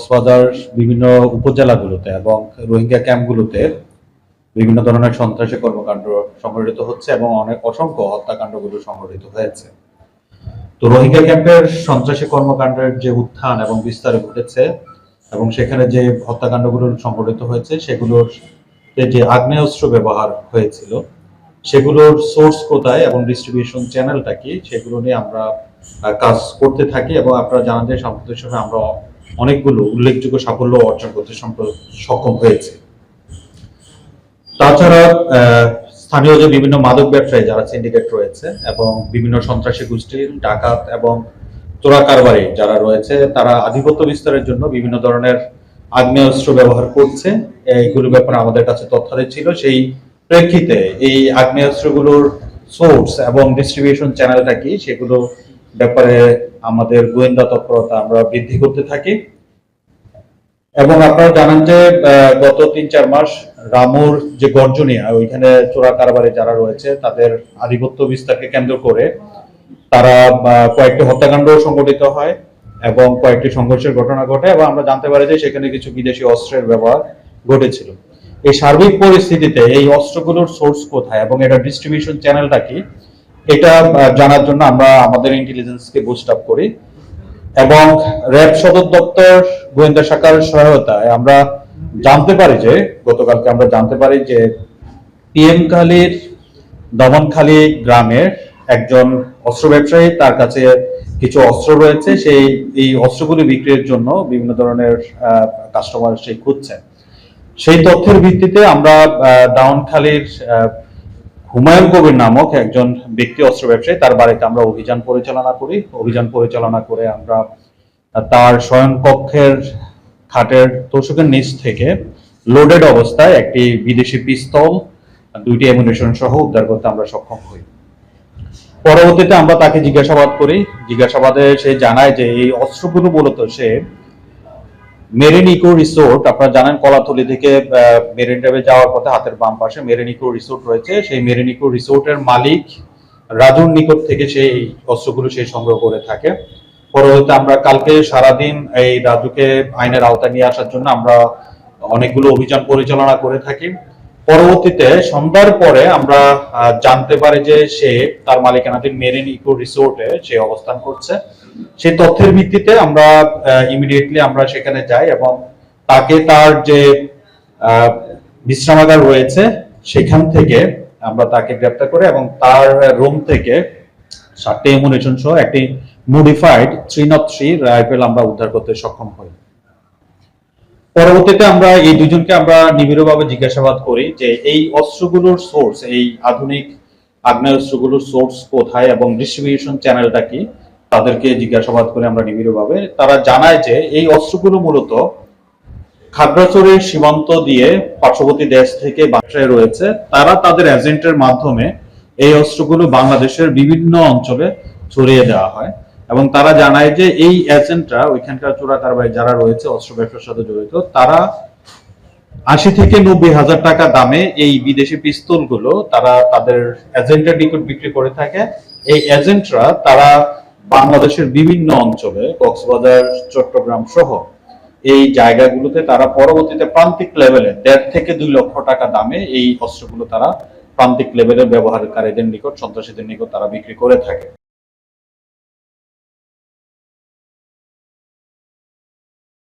কক্সবাজার বিভিন্ন উপজেলাগুলোতে এবং রোহিঙ্গা ক্যাম্পগুলোতে বিভিন্ন ধরনের সন্ত্রাসী কর্মকাণ্ড সংঘটিত হচ্ছে এবং অসংখ্য হত্যাকাণ্ডগুলো সংঘটিত হয়েছে। তো রোহিঙ্গা ক্যাম্পের সন্ত্রাসী কর্মকাণ্ডের যে উত্থান এবং বিস্তার ঘটেছে এবং সেখানে যে হত্যাকাণ্ডগুলো সংঘটিত হয়েছে সেগুলোর যে আগ্নেয়াস্ত্র ব্যবহার হয়েছিল সেগুলোর সোর্স কোথায় এবং ডিস্ট্রিবিউশন চ্যানেলটা কি সেগুলো নিয়ে আমরা কাজ করতে থাকি এবং আপনারা জানেন যে সাম্প্রতিক সময়ে আমরা অনেকগুলো উল্লেখযোগ্য সাফল্য অর্জন করতে সক্ষম হয়েছে। তাছাড়া স্থানীয় যে বিভিন্ন মাদক ব্যবসায়ী যারা সিন্ডিকেট রয়েছে এবং বিভিন্ন সন্ত্রাসী গোষ্ঠীর ডাকাত এবং চোরা কারবারি যারা রয়েছে তারা আধিপত্য বিস্তারের জন্য বিভিন্ন ধরনের আগ্নেয়াস্ত্র ব্যবহার করছে। এইগুলোর ব্যাপারে আমাদের কাছে তথ্যাদি ছিল। সেই প্রেক্ষিতে এই আগ্নেয়াস্ত্রগুলোর সোর্স এবং ডিস্ট্রিবিউশন চ্যানেলটা কি সেগুলো ব্যাপারে আমাদের গোয়েন্দা তৎপরতা আমরা বৃদ্ধি করতে থাকি। এবং আপনারা জানেন যে গত ৩-৪ মাস রামুর যে গর্জনিয়া ওইখানে চোরা কারবারি যারা রয়েছে তাদের আধিপত্য বিস্তারকে কেন্দ্র করে তারা কয়েকটি হত্যাকাণ্ড সংঘটিত হয় এবং কয়েকটি সংঘর্ষের ঘটনা ঘটে এবং আমরা জানতে পারি যে সেখানে কিছু বিদেশি অস্ত্রের ব্যবহার ঘটেছিল। এই সার্বিক পরিস্থিতিতে এই অস্ত্রগুলোর সোর্স কোথায় এবং এটা ডিস্ট্রিবিউশন চ্যানেলটা কি এটা জানার জন্য আমরা আমাদের ইন্টেলিজেন্সকে বুস্ট আপ করি এবং র্যাব সদর দপ্তর গোয়েন্দা শাখার সহায়তায় আমরা জানতে পারি যে গতকালকে আমরা জানতে পারি যে পিএম খালির দমনখালী গ্রামের একজন অস্ত্র ব্যবসায়ী তার কাছে কিছু অস্ত্র রয়েছে, এই অস্ত্রগুলি বিক্রির জন্য বিভিন্ন ধরনের কাস্টমার সে খুঁজছেন। সেই তথ্যের ভিত্তিতে আমরা দাউনখালীর হুমায়ুন কবির নামক একজন ব্যক্তি অস্ত্র ব্যবসায়ী তার বাড়িতে আমরা অভিযান পরিচালনা করে আমরা তার শয়নকক্ষের খাটের তোষকের নিচ থেকে লোডেড অবস্থায় একটি বিদেশি পিস্তল, 2টি অ্যামুনিশন সহ উদ্ধার করতে আমরা সক্ষম হই। পরবর্তীতে আমরা তাকে জিজ্ঞাসাবাদ করি। জিজ্ঞাসাবাদে সে জানায় যে এই অস্ত্রগুলো মূলত সে মেরিন ইকো রিসোর্ট, আপনারা জানেন কলাতলি থেকে মেরিন ড্রাইভে যাওয়ার পথে হাতের বাম পাশে মেরিন ইকো রিসোর্ট রয়েছে, সেই মেরিন ইকো রিসোর্টের মালিক রাজুর নিকট থেকে সেই অস্ত্রগুলো সে সংগ্রহ করে থাকে। পরবর্তীতে আমরা কালকে সারাদিন এই রাজুকে আইনের আওতায় নিয়ে আসার জন্য আমরা অনেকগুলো অভিযান পরিচালনা করে থাকি। পরবর্তীতে সন্ধ্যার পরে আমরা জানতে পারি যে সে তার মালিকানাধীন মেরিন ইকো রিসোর্টে সে অবস্থান করছে। সেই তথ্যের ভিত্তিতে আমরা ইমিডিয়েটলি আমরা সেখানে যাই এবং তাকে তার যে বিশ্রামাগার রয়েছে সেখান থেকে আমরা তাকে গ্রেপ্তার করি এবং তার রুম থেকে 7টি অ্যামুনিশন সহ একটি মডিফাইড 303 রাইফেল আমরা উদ্ধার করতে সক্ষম হই। পরবর্তীতে আমরা এই দুজনকে আমরা নিবিড়ভাবে জিজ্ঞাসাবাদ করি যে এই অস্ত্রগুলোর সোর্স, এই আধুনিক আগ্নেয়াস্ত্রগুলোর সোর্স কোথায় এবং ডিস্ট্রিবিউশন চ্যানেলটা কি, তাদেরকে জিজ্ঞাসাবাদ করে আমরা নিবিড়ভাবে। তারা জানায় যে এই অস্ত্রগুলো মূলত খাগড়াছড়ির সীমান্ত দিয়ে পার্শ্ববর্তী দেশ থেকে বাসায় রয়েছে, তারা তাদের এজেন্টের মাধ্যমে এই অস্ত্রগুলো বাংলাদেশের বিভিন্ন অঞ্চলে ছড়িয়ে দেওয়া হয় এবং তারা জানায় যে এই এজেন্টরা ওইখানকার চোরা কারবারি যারা রয়েছে অস্ত্র ব্যবসার সাথে জড়িত তারা 80 থেকে 90 হাজার টাকা দামে এই বিদেশি পিস্তলগুলো তারা তাদের এজেন্টের নিকট বিক্রি করে থাকে। এই এজেন্টরা তারা বাংলাদেশের বিভিন্ন অঞ্চলে কক্সবাজার, চট্টগ্রাম সহ এই জায়গাগুলোতে তারা পরবর্তীতে প্রান্তিক লেভেলে 1.5 থেকে 2 লক্ষ টাকা দামে এই অস্ত্রগুলো তারা প্রান্তিক লেভেলের ব্যবহারকারীদের নিকট, সন্ত্রাসীদের নিকট তারা বিক্রি করে থাকে।